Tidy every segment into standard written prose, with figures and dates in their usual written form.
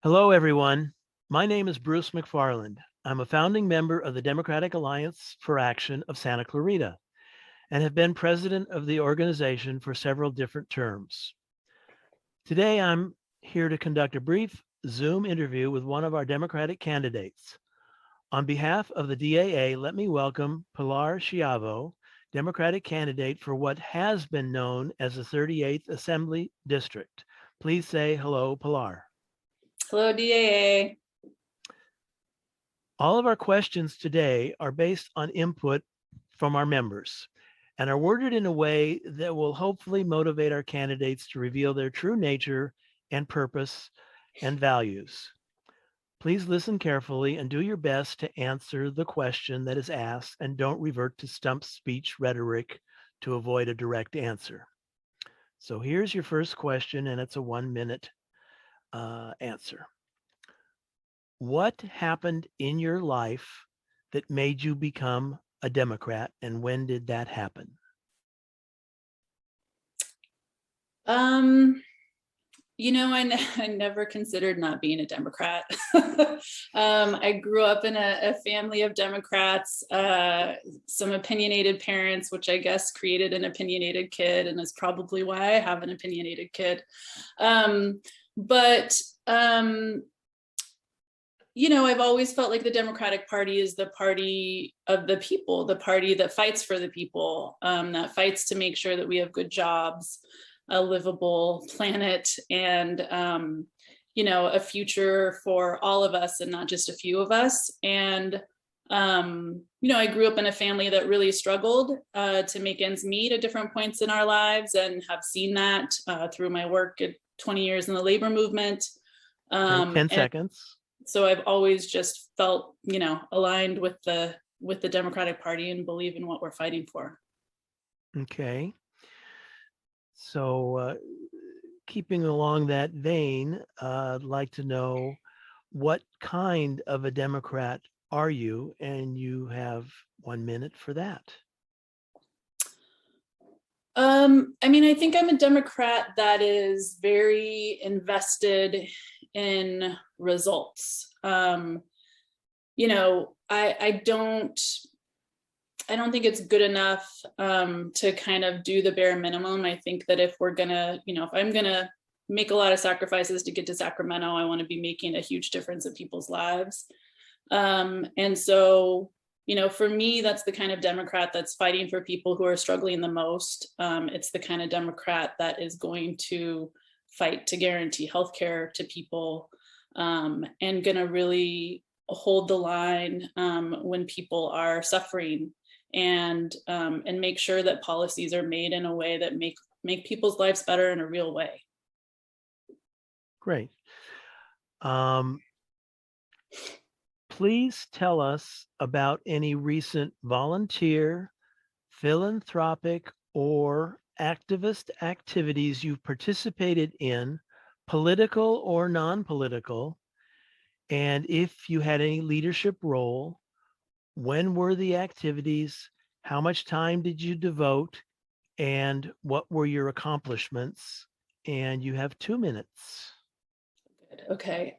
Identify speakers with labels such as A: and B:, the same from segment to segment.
A: Hello, everyone. My name is Bruce McFarland. I'm a founding member of the Democratic Alliance for Action of Santa Clarita and have been president of the organization for several different terms. Today, I'm here to conduct a brief Zoom interview with one of our Democratic candidates. On behalf of the DAA, let me welcome Pilar Schiavo, Democratic candidate for what has been known as the 38th Assembly District. Please say hello, Pilar.
B: Hello, DAA.
A: All of our questions today are based on input from our members and are worded in a way that will hopefully motivate our candidates to reveal their true nature and purpose and values. Please listen carefully and do your best to answer the question that is asked and don't revert to stump speech rhetoric to avoid a direct answer. So here's your first question, and it's a 1-minute answer. What happened in your life that made you become a Democrat, and when did that happen?
B: I never considered not being a Democrat. I grew up in a family of Democrats, some opinionated parents, which I guess created an opinionated kid, and is probably why I have an opinionated kid. I've always felt like the Democratic Party is the party of the people, the party that fights for the people, that fights to make sure that we have good jobs, a livable planet, and a future for all of us and not just a few of us. And I grew up in a family that really struggled to make ends meet at different points in our lives, and have seen that through my work at 20 years in the labor movement.
A: 10 seconds.
B: So I've always just felt, aligned with the Democratic Party and believe in what we're fighting for.
A: Okay. So keeping along that vein, I'd like to know, what kind of a Democrat are you? And you have 1 minute for that.
B: I think I'm a Democrat that is very invested in results. I don't think it's good enough to kind of do the bare minimum. I think that if I'm gonna make a lot of sacrifices to get to Sacramento, I want to be making a huge difference in people's lives. For me, that's the kind of Democrat that's fighting for people who are struggling the most. It's the kind of Democrat that is going to fight to guarantee healthcare to people, and going to really hold the line when people are suffering, and make sure that policies are made in a way that make people's lives better in a real way.
A: Great. Please tell us about any recent volunteer, philanthropic, or activist activities you've participated in, political or non-political, and if you had any leadership role, when were the activities, how much time did you devote, and what were your accomplishments? And you have 2 minutes.
B: Okay.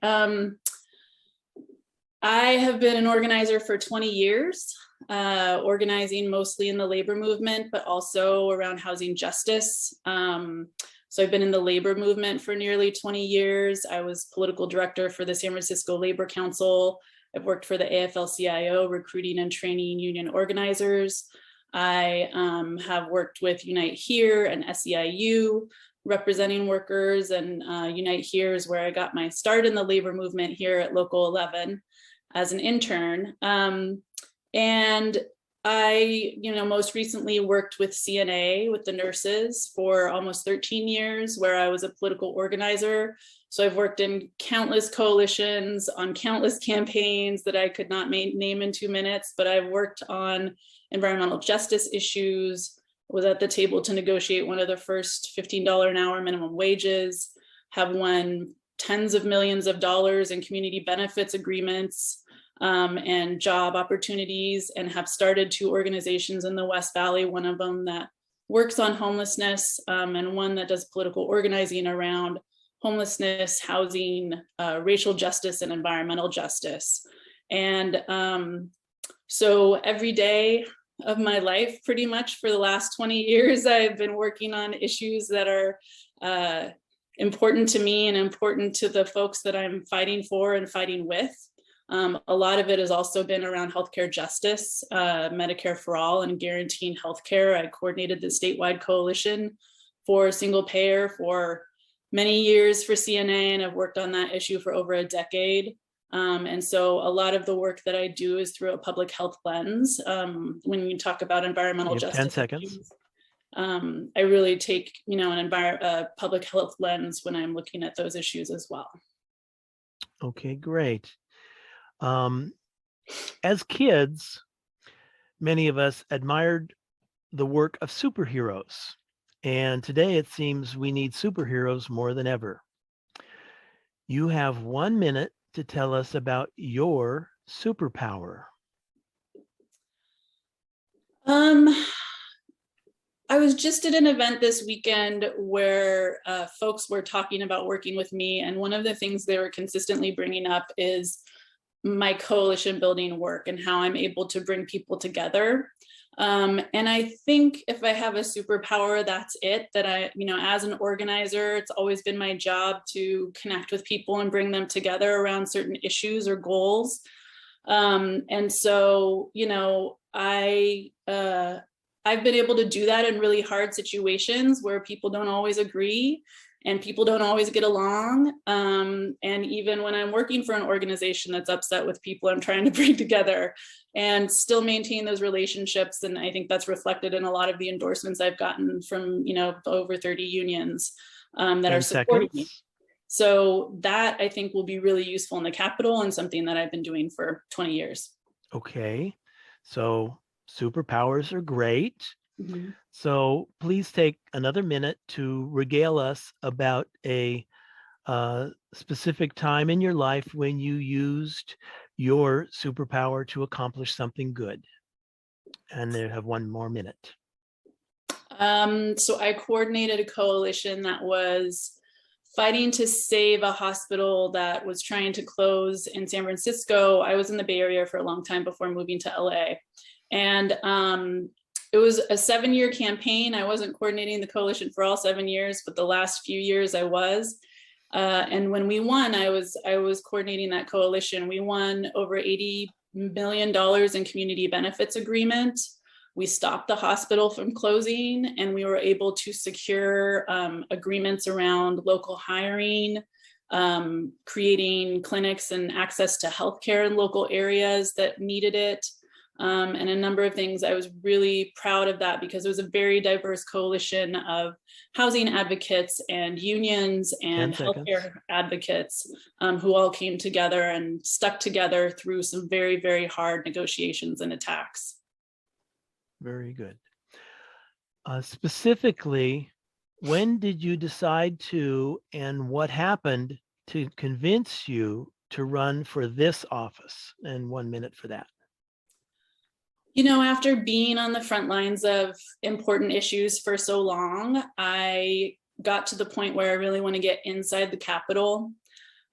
B: I have been an organizer for 20 years, organizing mostly in the labor movement, but also around housing justice. So I've been in the labor movement for nearly 20 years. I was political director for the San Francisco Labor Council. I've worked for the AFL-CIO, recruiting and training union organizers. I have worked with Unite Here and SEIU, representing workers, and Unite Here is where I got my start in the labor movement here at Local 11 as an intern. And I, most recently worked with CNA, with the nurses, for almost 13 years, where I was a political organizer. So I've worked in countless coalitions, on countless campaigns that I could not name in 2 minutes, but I've worked on environmental justice issues, was at the table to negotiate one of the first $15 an hour minimum wages, have won tens of millions of dollars in community benefits agreements and job opportunities, and have started 2 organizations in the West Valley, one of them that works on homelessness and one that does political organizing around homelessness, housing, racial justice, and environmental justice. And so every day of my life, pretty much for the last 20 years, I've been working on issues that are important to me and important to the folks that I'm fighting for and fighting with. A lot of it has also been around healthcare justice, Medicare for all, and guaranteeing healthcare. I coordinated the statewide coalition for single payer for many years for CNA, and I've worked on that issue for over a decade. And so a lot of the work that I do is through a public health lens. When you talk about environmental justice,
A: 10 seconds.
B: Issues, I really take, an public health lens when I'm looking at those issues as well.
A: Okay, great. As kids, many of us admired the work of superheroes. And today it seems we need superheroes more than ever. You have 1 minute to tell us about your superpower.
B: I was just at an event this weekend where folks were talking about working with me. And one of the things they were consistently bringing up is my coalition building work and how I'm able to bring people together. And I think if I have a superpower, that's it, that as an organizer, it's always been my job to connect with people and bring them together around certain issues or goals. And so, I've been able to do that in really hard situations where people don't always agree and people don't always get along. And even when I'm working for an organization that's upset with people I'm trying to bring together and still maintain those relationships. And I think that's reflected in a lot of the endorsements I've gotten from, over 30 unions that are supporting me. So that I think will be really useful in the Capitol and something that I've been doing for 20 years.
A: Okay, so superpowers are great.
B: Mm-hmm.
A: So please take another minute to regale us about a specific time in your life when you used your superpower to accomplish something good. And they have 1 more minute.
B: So I coordinated a coalition that was fighting to save a hospital that was trying to close in San Francisco. I was in the Bay Area for a long time before moving to LA. And it was a 7-year campaign. I wasn't coordinating the coalition for all 7 years, but the last few years I was. And when we won, I was coordinating that coalition. We won over $80 million in community benefits agreement. We stopped the hospital from closing, and we were able to secure agreements around local hiring, creating clinics and access to healthcare in local areas that needed it. And a number of things. I was really proud of that because it was a very diverse coalition of housing advocates and unions and healthcare advocates who all came together and stuck together through some very, very hard negotiations and attacks.
A: Very good. Specifically, when did you decide to, and what happened to convince you to run for this office? And 1 minute for that.
B: After being on the front lines of important issues for so long, I got to the point where I really want to get inside the Capitol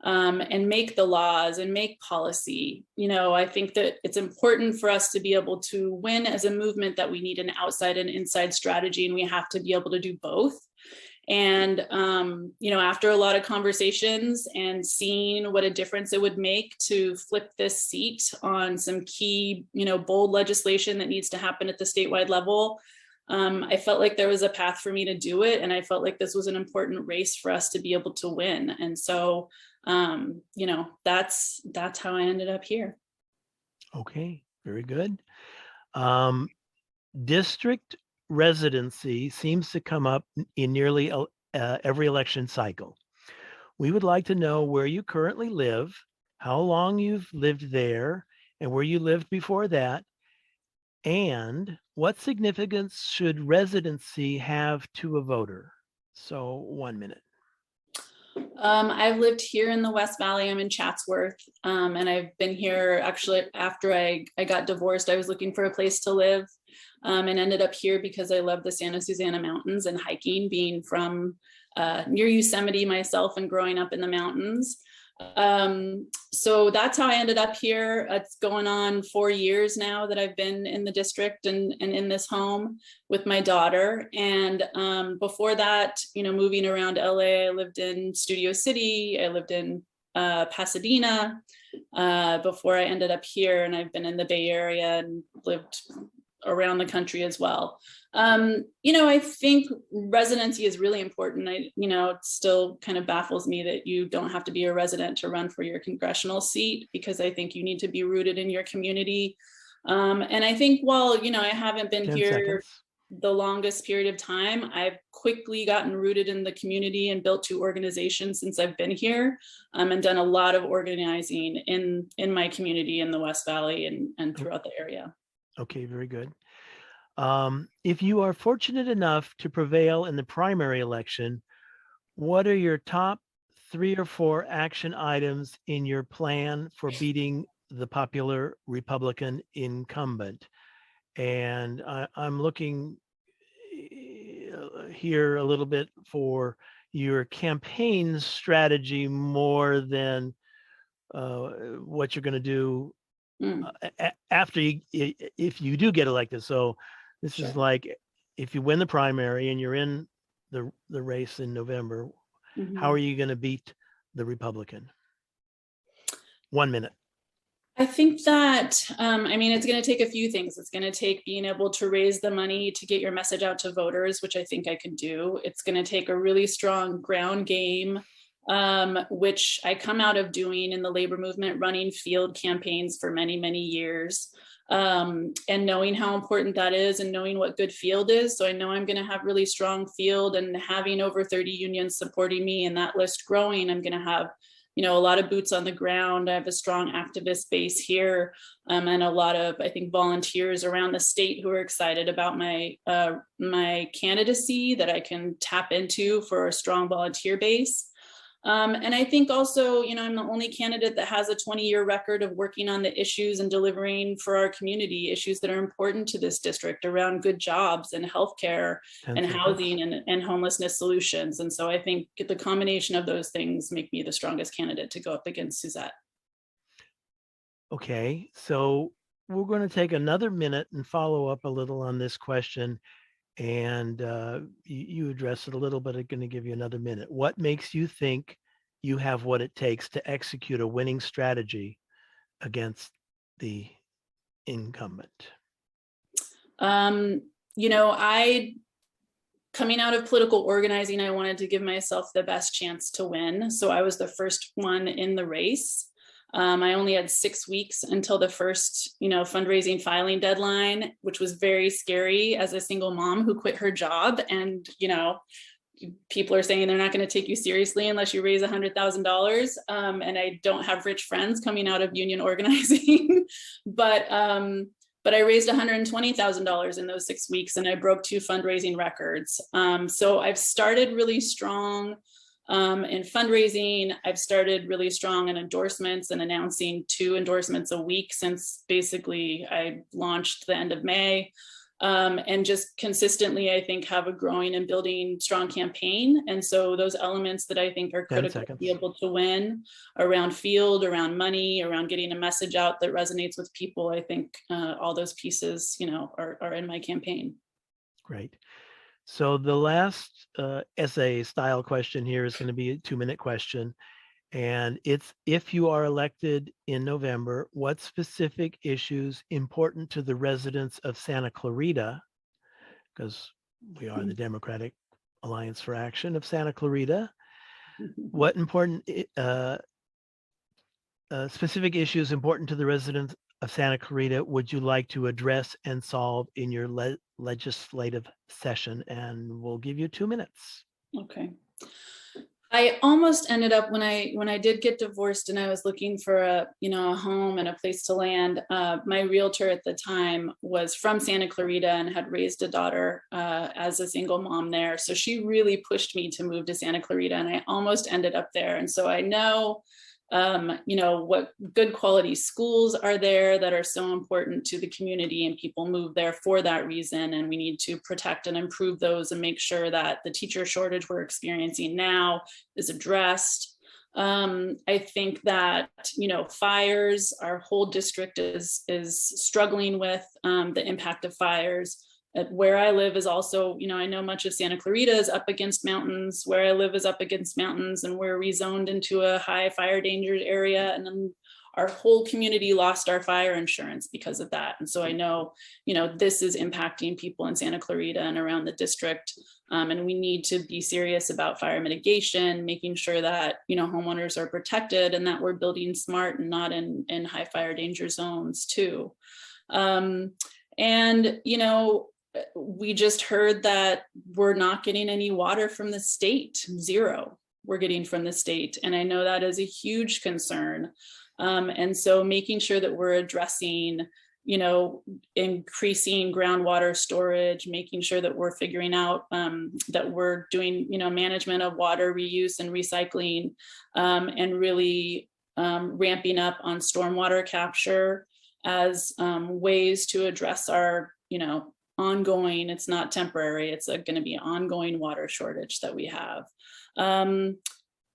B: and make the laws and make policy. I think that it's important for us to be able to win as a movement, that we need an outside and inside strategy, and we have to be able to do both. And, after a lot of conversations and seeing what a difference it would make to flip this seat on some key, bold legislation that needs to happen at the statewide level, I felt like there was a path for me to do it. And I felt like this was an important race for us to be able to win. And so, that's how I ended up here. Okay,
A: very good. District residency seems to come up in nearly every election cycle. We would like to know where you currently live, how long you've lived there, and where you lived before that, and what significance should residency have to a voter? So 1 minute.
B: I've lived here in the West Valley. I'm in Chatsworth, and I've been here actually after I got divorced. I was looking for a place to live and ended up here because I love the Santa Susana Mountains and hiking, being from near Yosemite myself and growing up in the mountains. So that's how I ended up here. It's going on 4 years now that I've been in the district and in this home with my daughter. And before that, moving around LA, I lived in Studio City, I lived in Pasadena before I ended up here, and I've been in the Bay Area and lived around the country as well. I think residency is really important. It still kind of baffles me that you don't have to be a resident to run for your congressional seat, because I think you need to be rooted in your community. And I think while, I haven't been
A: 10
B: here
A: seconds.
B: the longest period of time, I've quickly gotten rooted in the community and built 2 organizations since I've been here, and done a lot of organizing in my community in the West Valley and throughout the area.
A: Okay, very good. If you are fortunate enough to prevail in the primary election, what are your top 3 or 4 action items in your plan for beating the popular Republican incumbent? And I'm looking here a little bit for your campaign strategy more than what you're going to do after if you do get elected. So this
B: Sure.
A: is like, if you win the primary and you're in the race in November, how are you going to beat the Republican? 1 minute.
B: I think that, it's going to take a few things. It's going to take being able to raise the money to get your message out to voters, which I think I can do. It's going to take a really strong ground game, which I come out of doing in the labor movement, running field campaigns for many, many years, and knowing how important that is and knowing what good field is. So I know I'm going to have really strong field, and having over 30 unions supporting me and that list growing, I'm going to have a lot of boots on the ground. I have a strong activist base here, and a lot of, I think, volunteers around the state who are excited about my candidacy that I can tap into for a strong volunteer base. And I think also, I'm the only candidate that has a 20-year record of working on the issues and delivering for our community, issues that are important to this district around good jobs and healthcare and housing and homelessness solutions. And so I think the combination of those things make me the strongest candidate to go up against Suzette.
A: Okay, so we're going to take another minute and follow up a little on this question. And you addressed it a little, but I'm going to give you another minute. What makes you think you have what it takes to execute a winning strategy against the incumbent?
B: Coming out of political organizing, I wanted to give myself the best chance to win. So I was the first one in the race. I only had 6 weeks until the first, fundraising filing deadline, which was very scary as a single mom who quit her job. And, people are saying they're not going to take you seriously unless you raise $100,000. And I don't have rich friends coming out of union organizing, but I raised $120,000 in those 6 weeks, and I broke 2 fundraising records. So I've started really strong in fundraising. I've started really strong in endorsements and announcing 2 endorsements a week since basically I launched the end of May. And just consistently, I think, have a growing and building strong campaign. And so those elements that I think are critical to be able to win around field, around money, around getting a message out that resonates with people, I think all those pieces, are in my campaign.
A: Great. So the last essay style question here is going to be a 2-minute question. And it's, if you are elected in November, what specific issues important to the residents of Santa Clarita, because we are the Democratic Alliance for Action of Santa Clarita, what important specific issues important to the residents of Santa Clarita would you like to address and solve in your legislative session? And we'll give you 2 minutes.
B: Okay. I almost ended up, when I did get divorced and I was looking for a home and a place to land, my realtor at the time was from Santa Clarita and had raised a daughter as a single mom there. So she really pushed me to move to Santa Clarita, and I almost ended up there. And so I know what good quality schools are there that are so important to the community, and people move there for that reason. And we need to protect and improve those and make sure that the teacher shortage we're experiencing now is addressed. I think that, fires, our whole district is struggling with the impact of fires. Where I live is also, I know much of Santa Clarita is up against mountains. Where I live is up against mountains, and we're rezoned into a high fire danger area. And then our whole community lost our fire insurance because of that. And so I know, this is impacting people in Santa Clarita and around the district. And we need to be serious about fire mitigation, making sure that, homeowners are protected and that we're building smart and not in high fire danger zones too. We just heard that we're not getting any water from the state. 0 we're getting from the state. And I know that is a huge concern. And so making sure that we're addressing, increasing groundwater storage, making sure that we're figuring out that we're doing, management of water reuse and recycling, and really ramping up on stormwater capture as ways to address our, ongoing, it's not temporary, it's going to be ongoing water shortage that we have. And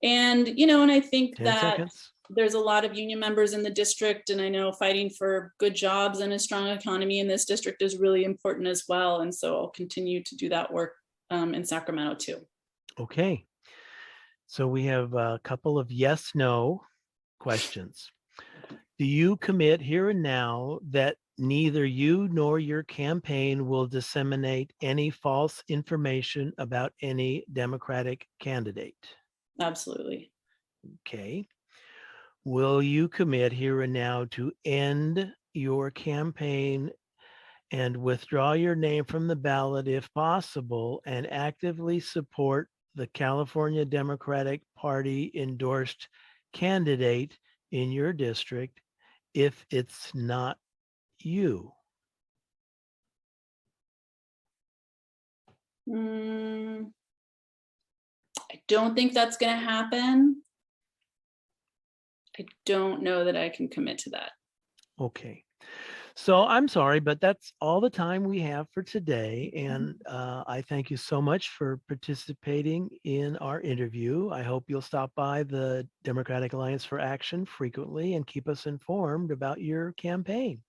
B: I think
A: 10
B: that
A: seconds.
B: there's a lot of union members in the district, and I know fighting for good jobs and a strong economy in this district is really important as well. And so I'll continue to do that work in Sacramento too.
A: Okay. So we have a couple of yes/no questions. Do you commit here and now that neither you nor your campaign will disseminate any false information about any Democratic candidate?
B: Absolutely.
A: Okay. Will you commit here and now to end your campaign and withdraw your name from the ballot if possible, and actively support the California Democratic Party endorsed candidate in your district if it's not you?
B: I don't think that's going to happen. I don't know that I can commit to that.
A: Okay. So I'm sorry, but that's all the time we have for today. And I thank you so much for participating in our interview. I hope you'll stop by the Democratic Alliance for Action frequently and keep us informed about your campaign.